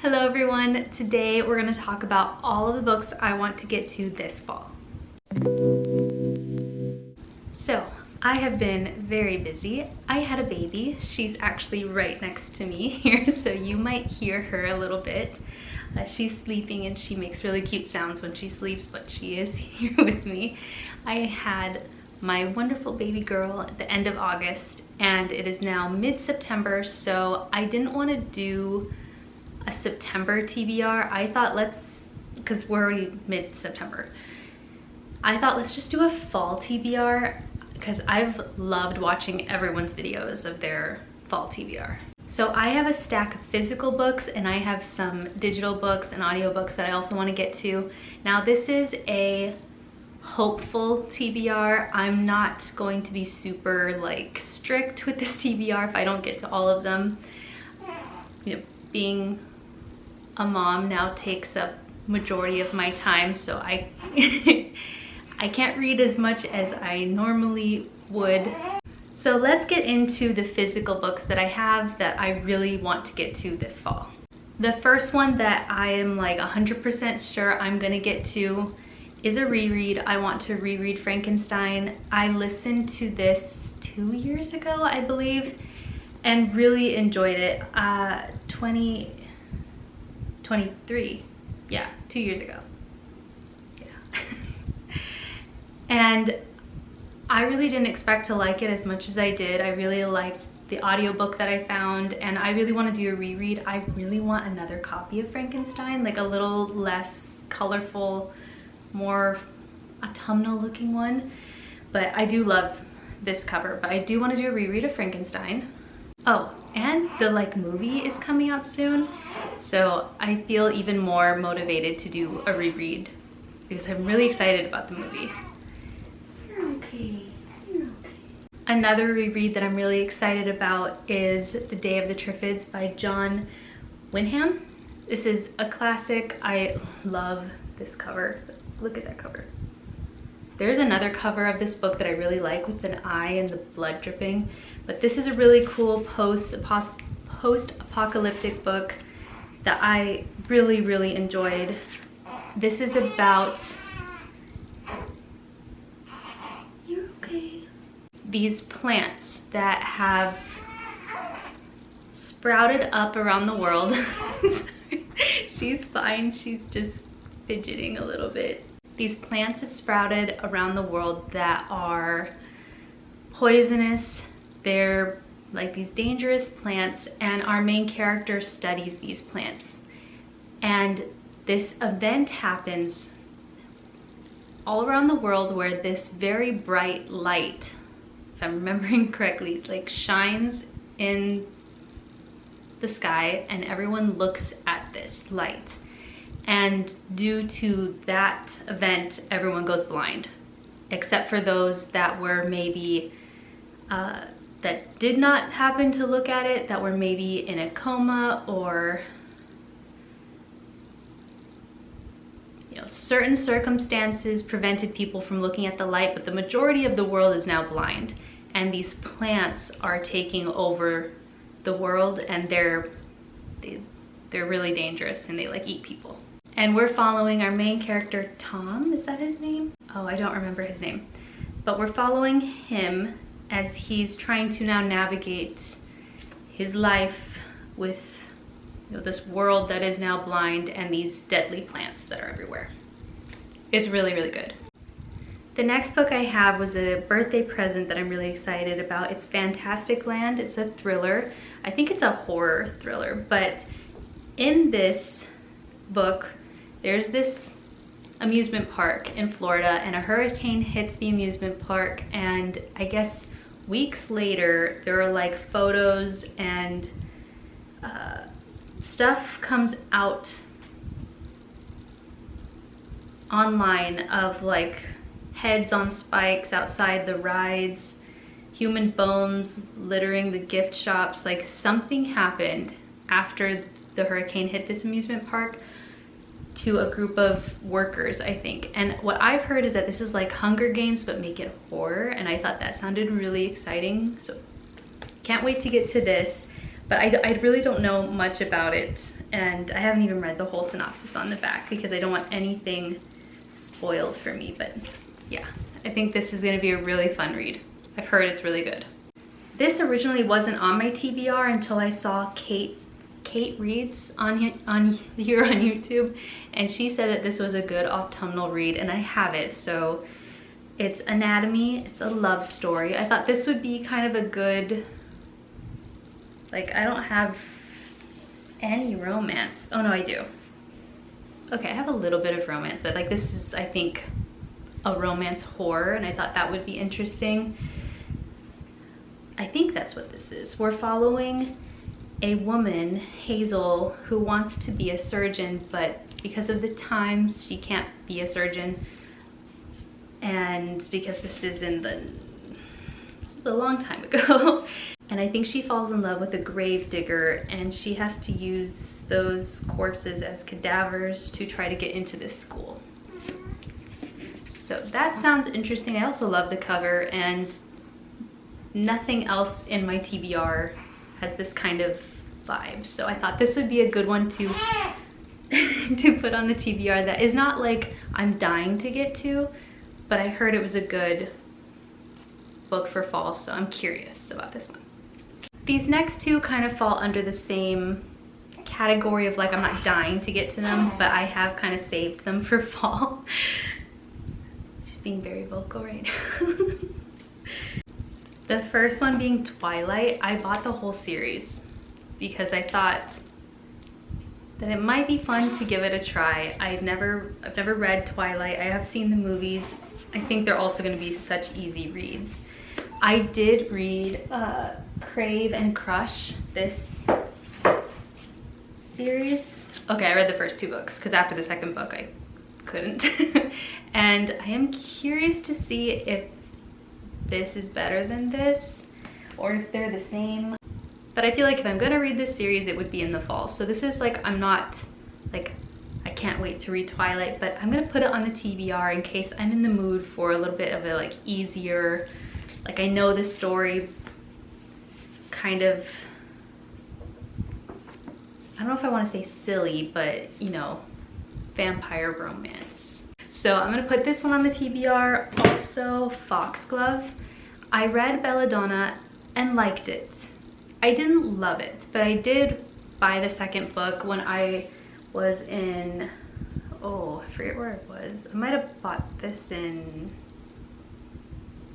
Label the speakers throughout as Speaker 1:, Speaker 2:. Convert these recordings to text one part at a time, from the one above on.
Speaker 1: Hello everyone, today we're going to talk about all of the books I want to get to this fall. So, I have been very busy. I had a baby. She's actually right next to me here, so you might hear her a little bit. She's sleeping and she makes really cute sounds when she sleeps, but she is here with me. I had my wonderful baby girl at the end of August, and it is now mid-September, so I didn't want to do a September TBR. I thought because we're already mid-September, I thought let's just do a fall TBR because I've loved watching everyone's videos of their fall TBR. So I have a stack of physical books and I have some digital books and audiobooks that I also want to get to. Now this is a hopeful TBR. I'm not going to be super strict with this TBR if I don't get to all of them. You know, being a mom now takes up majority of my time, so I I can't read as much as I normally would. So let's get into the physical books that I have that I really want to get to this fall. The first one that I am 100% sure I'm gonna get to is a reread. I want to reread Frankenstein. I listened to this 2 years ago, I believe, and really enjoyed it. 2023, yeah, 2 years ago. Yeah. And I really didn't expect to like it as much as I did. I really liked the audiobook that I found, and I really want to do a reread. I really want another copy of Frankenstein, a little less colorful, more autumnal looking one. But I do love this cover, but I do want to do a reread of Frankenstein. Oh, and the movie is coming out soon, so I feel even more motivated to do a reread because I'm really excited about the movie. You're okay. You're okay. Another reread that I'm really excited about is The Day of the Triffids by John Wyndham. This is a classic. I love this cover. Look at that cover. There's another cover of this book that I really like with an eye and the blood dripping, but this is a really cool post-apocalyptic book that I really enjoyed. This is about these plants that have sprouted up around the world. She's fine, she's just fidgeting a little bit. These plants have sprouted around the world that are poisonous. They're these dangerous plants, and our main character studies these plants. And this event happens all around the world where this very bright light, if I'm remembering correctly, shines in the sky, and everyone looks at this light. And due to that event, everyone goes blind, except for those that were maybe, that did not happen to look at it, that were maybe in a coma, or certain circumstances prevented people from looking at the light, but the majority of the world is now blind. And these plants are taking over the world, and they're really dangerous, and they eat people. And we're following our main character, Tom, is that his name? Oh, I don't remember his name. But we're following him as he's trying to now navigate his life with this world that is now blind and these deadly plants that are everywhere. It's really good. The next book I have was a birthday present that I'm really excited about. It's Fantastic Land. It's a thriller. I think it's a horror thriller, but in this book, there's this amusement park in Florida, and a hurricane hits the amusement park, and I guess weeks later, there are photos and stuff comes out online of heads on spikes outside the rides, human bones littering the gift shops. Something happened after the hurricane hit this amusement park to a group of workers, I think. And what I've heard is that this is Hunger Games, but make it horror, and I thought that sounded really exciting. So can't wait to get to this. but I really don't know much about it, and I haven't even read the whole synopsis on the back because I don't want anything spoiled for me. But yeah, I think this is gonna be a really fun read. I've heard it's really good. This originally wasn't on my TBR until I saw Kate reads on here on YouTube, and she said that this was a good autumnal read, and I have it. So it's Anatomy. It's a love story. I thought this would be kind of a good, like, I don't have any romance. Oh no, I do. Okay, I have a little bit of romance, but like this is, I think, a romance horror, and I thought that would be interesting. I think that's what this is. We're following a woman, Hazel, who wants to be a surgeon, but because of the times, she can't be a surgeon. And because this is a long time ago. And I think she falls in love with a grave digger, and she has to use those corpses as cadavers to try to get into this school. So that sounds interesting. I also love the cover, and nothing else in my TBR has this kind of vibe. So I thought this would be a good one to to put on the TBR that is not like I'm dying to get to, but I heard it was a good book for fall, so I'm curious about this one. These next two kind of fall under the same category of like I'm not dying to get to them, but I have kind of saved them for fall. She's being very vocal right now. The first one being Twilight. I bought the whole series because I thought that it might be fun to give it a try. I've never read Twilight. I have seen the movies. I think they're also going to be such easy reads. I did read Crave and Crush, this series. Okay, I read the first two books because after the second book I couldn't. And I am curious to see if this is better than this or if they're the same. But I feel like if I'm gonna read this series, it would be in the fall. So this is like, I'm not like, I can't wait to read Twilight, but I'm gonna put it on the TBR in case I'm in the mood for a little bit of a like easier, like I know the story, kind of, I don't know if I want to say silly, but you know, vampire romance. So I'm gonna put this one on the TBR. Also, Foxglove. I read Belladonna and liked it. I didn't love it, but I did buy the second book when I was in, oh, I forget where it was. I might have bought this in,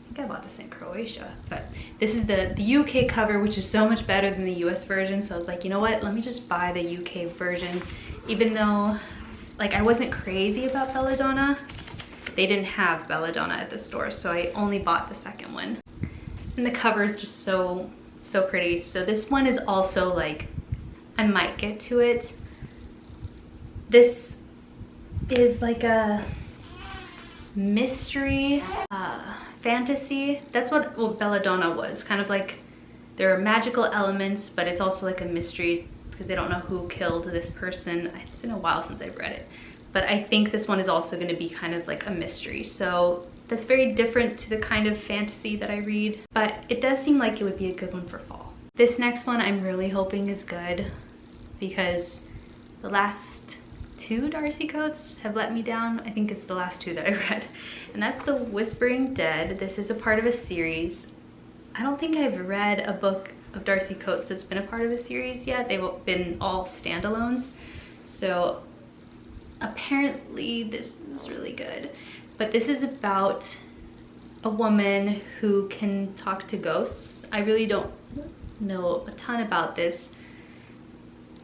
Speaker 1: I think I bought this in Croatia, but this is the UK cover, which is so much better than the US version. So I was like, you know what, let me just buy the UK version, even though like I wasn't crazy about Belladonna. They didn't have Belladonna at the store, so I only bought the second one. And the cover is just so pretty. So this one is also like, I might get to it. This is like a mystery fantasy. That's what Belladonna was. Kind of like there are magical elements, but it's also like a mystery because they don't know who killed this person. It's been a while since I've read it, but I think this one is also going to be kind of like a mystery. So that's very different to the kind of fantasy that I read, but it does seem like it would be a good one for fall. This next one I'm really hoping is good because the last two Darcy Coates have let me down. I think it's the last two that I read, and that's The Whispering Dead. This is a part of a series. I don't think I've read a book of Darcy Coates that's been a part of a series yet. They've been all standalones. So apparently this is really good. But this is about a woman who can talk to ghosts. I really don't know a ton about this,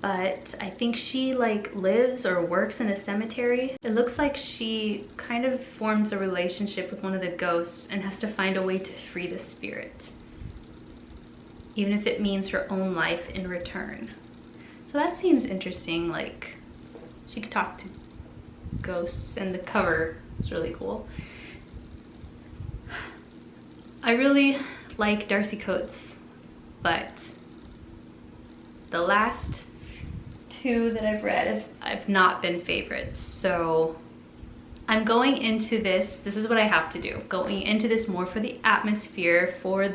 Speaker 1: but I think she like lives or works in a cemetery. It looks like she kind of forms a relationship with one of the ghosts and has to find a way to free the spirit, even if it means her own life in return. So that seems interesting. Like she could talk to ghosts, and the cover is really cool. I really like Darcy Coates, but the last two that I've read have not been favorites. So I'm going into this is what I have to do. Going into this more for the atmosphere, for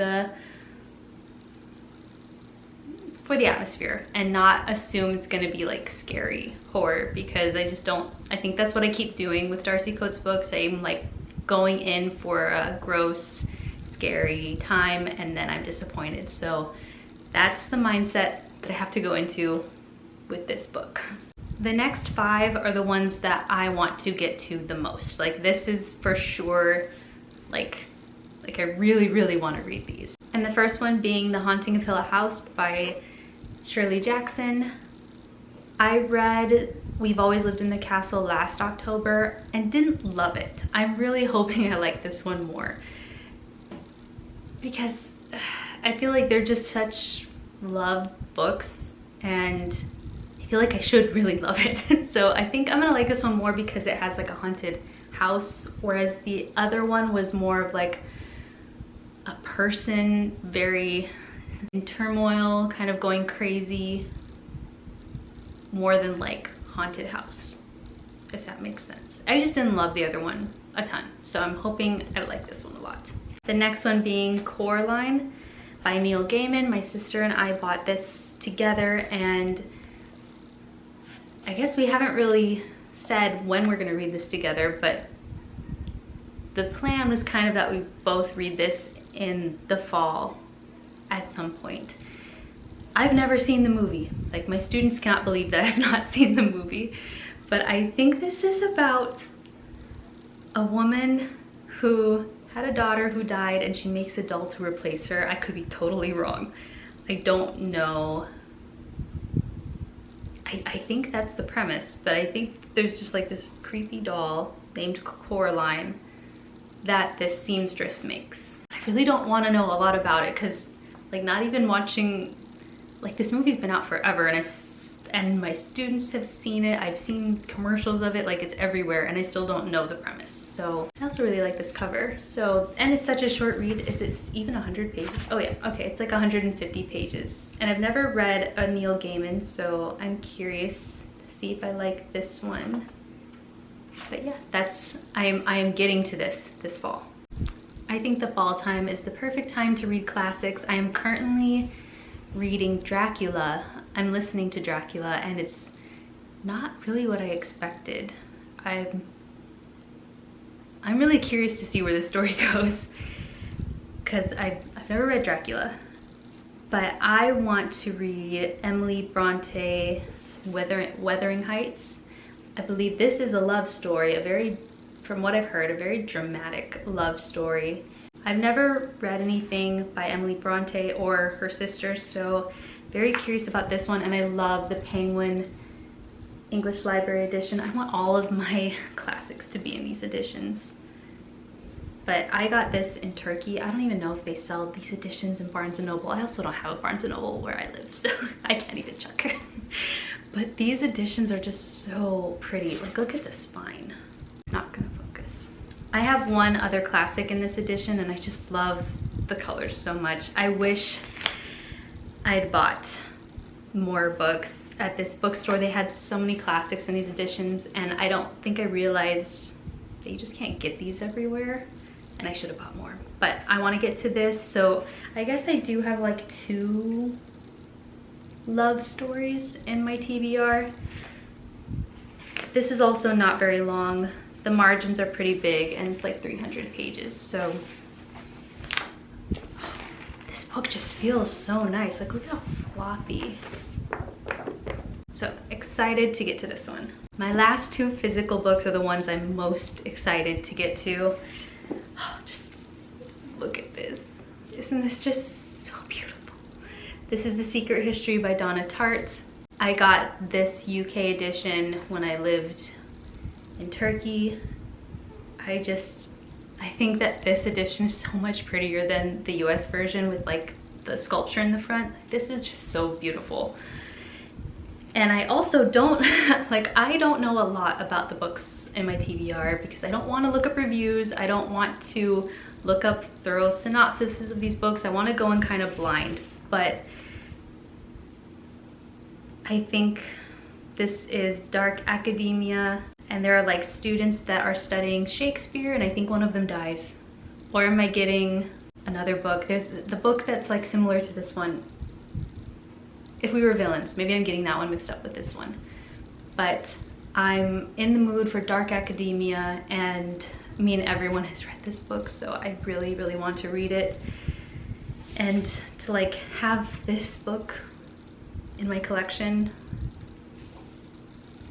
Speaker 1: for the atmosphere and not assume it's gonna be like scary horror, because I just don't, I think that's what I keep doing with Darcy Coates books. I'm like going in for a gross, scary time and then I'm disappointed. So that's the mindset that I have to go into with this book. The next 5 are the ones that I want to get to the most. Like this is for sure, like I really, really want to read these. And the first one being The Haunting of Hill House by Shirley Jackson. I read We've Always Lived in the Castle last October and didn't love it. I'm really hoping I like this one more, because I feel like they're just such loved books and I feel like I should really love it. So I think I'm gonna like this one more because it has like a haunted house, whereas the other one was more of like a person very in turmoil, kind of going crazy, more than like haunted house, if that makes sense. I just didn't love the other one a ton, so I'm hoping I like this one a lot. The next one being Coraline by Neil Gaiman. My sister and I bought this together, and I guess we haven't really said when we're gonna read this together, but the plan was kind of that we both read this in the fall at some point. I've never seen the movie. Like my students cannot believe that I've not seen the movie, but I think this is about a woman who had a daughter who died and she makes a doll to replace her. I could be totally wrong. I don't know. I think that's the premise, but I think there's just like this creepy doll named Coraline that this seamstress makes. I really don't want to know a lot about it because like not even watching, like this movie's been out forever and my students have seen it. I've seen commercials of it, like it's everywhere, and I still don't know the premise. So I also really like this cover. So, and it's such a short read. Is it even 100 pages? Oh yeah, okay, it's like 150 pages. And I've never read a Neil Gaiman, so I'm curious to see if I like this one. But yeah, I am getting to this fall. I think the fall time is the perfect time to read classics. I am currently reading Dracula. I'm listening to Dracula and it's not really what I expected. I'm really curious to see where this story goes because I've never read Dracula, but I want to read Emily Bronte's Wuthering Heights. I believe this is a love story, from what I've heard, a very dramatic love story. I've never read anything by Emily Bronte or her sisters, so very curious about this one, and I love the Penguin English Library edition. I want all of my classics to be in these editions. But I got this in Turkey. I don't even know if they sell these editions in Barnes & Noble. I also don't have a Barnes & Noble where I live, so I can't even check. But these editions are just so pretty. Like, look at the spine. It's not gonna focus. I have one other classic in this edition and I just love the colors so much. I wish I'd bought more books at this bookstore. They had so many classics in these editions and I don't think I realized that you just can't get these everywhere, and I should have bought more. But I want to get to this, so I guess I do have like 2 love stories in my TBR. This is also not very long. The margins are pretty big and it's like 300 pages, so this book just feels so nice. Like, look how floppy. So excited to get to this one. My last 2 physical books are the ones I'm most excited to get to. Oh, just look at this. Isn't this just so beautiful? This is The Secret History by Donna Tartt. I got this UK edition when I lived in Turkey. I think that this edition is so much prettier than the US version with like the sculpture in the front. This is just so beautiful. And I also don't, I don't know a lot about the books in my TBR because I don't want to look up reviews. I don't want to look up thorough synopsises of these books. I want to go in kind of blind, but I think this is dark academia and there are like students that are studying Shakespeare and I think one of them dies. Or am I getting another book? There's the book that's like similar to this one. If We Were Villains. Maybe I'm getting that one mixed up with this one. But I'm in the mood for dark academia, and me and everyone has read this book, so I really, really want to read it. And to like have this book in my collection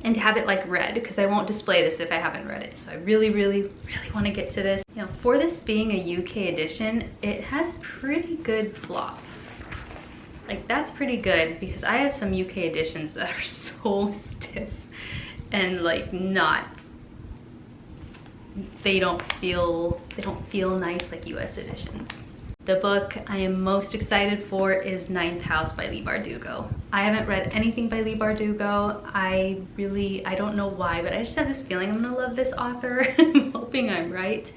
Speaker 1: and to have it like read, because I won't display this if I haven't read it. So I really, really, really want to get to this. You know, for this being a UK edition, it has pretty good flop. Like that's pretty good, because I have some UK editions that are so stiff and like they don't feel nice like US editions. The book I am most excited for is Ninth House by Leigh Bardugo. I haven't read anything by Leigh Bardugo. I don't know why, but I just have this feeling I'm gonna love this author. I'm hoping I'm right.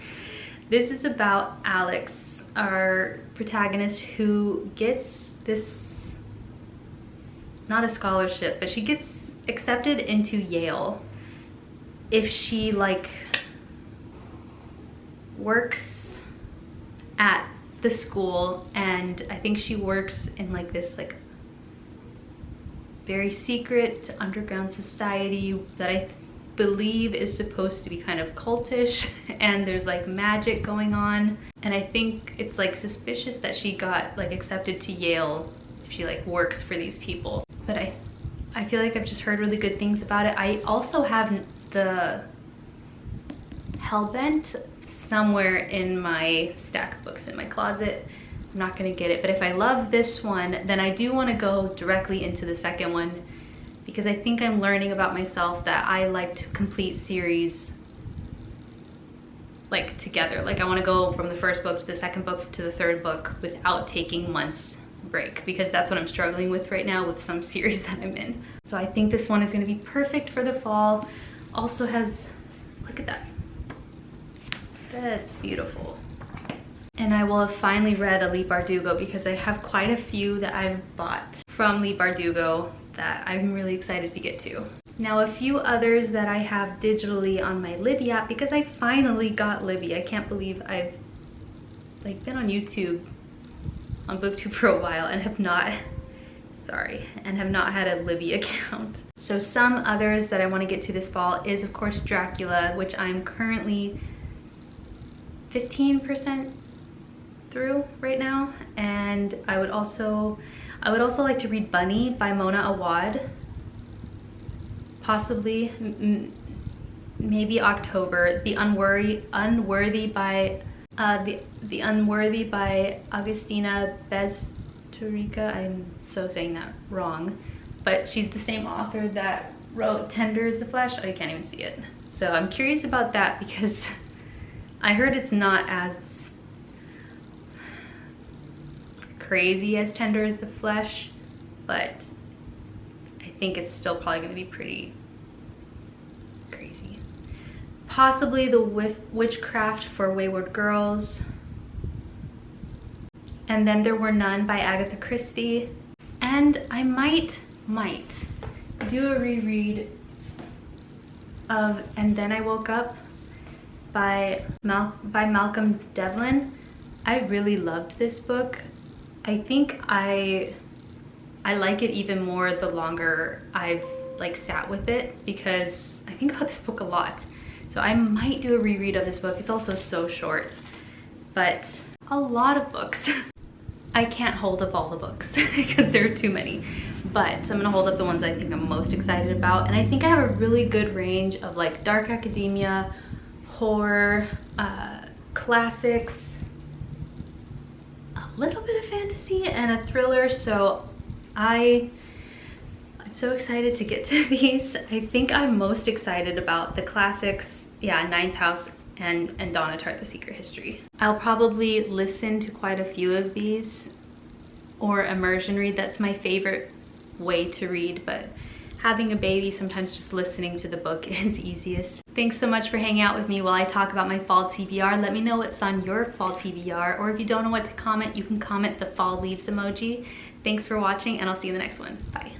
Speaker 1: This is about Alex, our protagonist, who gets this, not a scholarship, but she gets accepted into Yale if she like works at the school, and I think she works in like this like very secret underground society that I believe is supposed to be kind of cultish, and there's like magic going on, and I think it's like suspicious that she got like accepted to Yale if she like works for these people. But I feel like I've just heard really good things about it. I also have the Hellbent somewhere in my stack of books in my closet. I'm not gonna get it, but if I love this one, then I do want to go directly into the second one, because I think I'm learning about myself that I like to complete series like together. Like I want to go from the first book to the second book to the third book without taking months break, because that's what I'm struggling with right now with some series that I'm in. So I think this one is going to be perfect for the fall. Also has, look at that. That's beautiful. And I will have finally read a Leigh Bardugo, because I have quite a few that I've bought from Leigh Bardugo that I'm really excited to get to. Now a few others that I have digitally on my Libby app, because I finally got Libby. I can't believe I've like been on YouTube, on BookTube for a while, and have not had a Libby account. So some others that I want to get to this fall is of course Dracula, which I'm currently 15% through right now, and I would also like to read Bunny by Mona Awad, possibly maybe October. The Unworthy by Agustina Bezturica. I'm so saying that wrong, but she's the same author that wrote Tender is the Flesh. Oh, you can't even see it. So I'm curious about that, because I heard it's not as crazy as Tender is the Flesh, but I think it's still probably going to be pretty crazy. Possibly The Witchcraft for Wayward Girls. And Then There Were None by Agatha Christie. And I might do a reread of And Then I Woke Up by Malcolm Devlin. I really loved this book. I think I like it even more the longer I've like sat with it, because I think about this book a lot. So I might do a reread of this book. It's also so short, but a lot of books. I can't hold up all the books because there are too many, but I'm gonna hold up the ones I think I'm most excited about. And I think I have a really good range of like dark academia, horror, classics, a little bit of fantasy, and a thriller. So I'm so excited to get to these. I think I'm most excited about the classics, yeah, Ninth House and Donna Tartt, The Secret History. I'll probably listen to quite a few of these or immersion read. That's my favorite way to read, but having a baby, sometimes just listening to the book is easiest. Thanks so much for hanging out with me while I talk about my fall TBR. Let me know what's on your fall TBR, or if you don't know what to comment, you can comment the fall leaves emoji. Thanks for watching, and I'll see you in the next one. Bye.